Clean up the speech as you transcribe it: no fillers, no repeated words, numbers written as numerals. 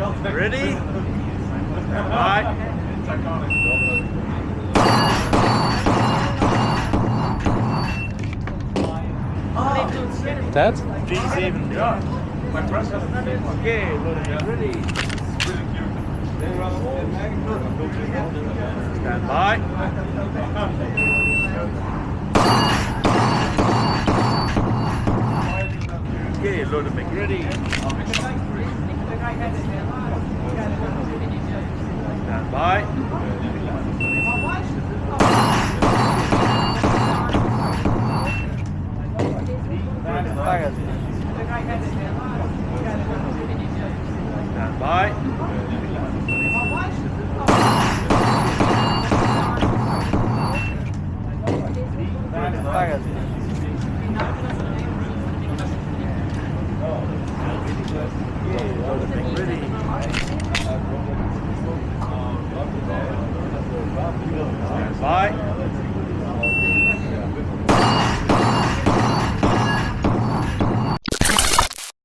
Ready? Bye. Tijd? 370. Ja. Oké, ready. Stand by. Okay, load of ready. Stand by. Stand by. Ready. Stand by.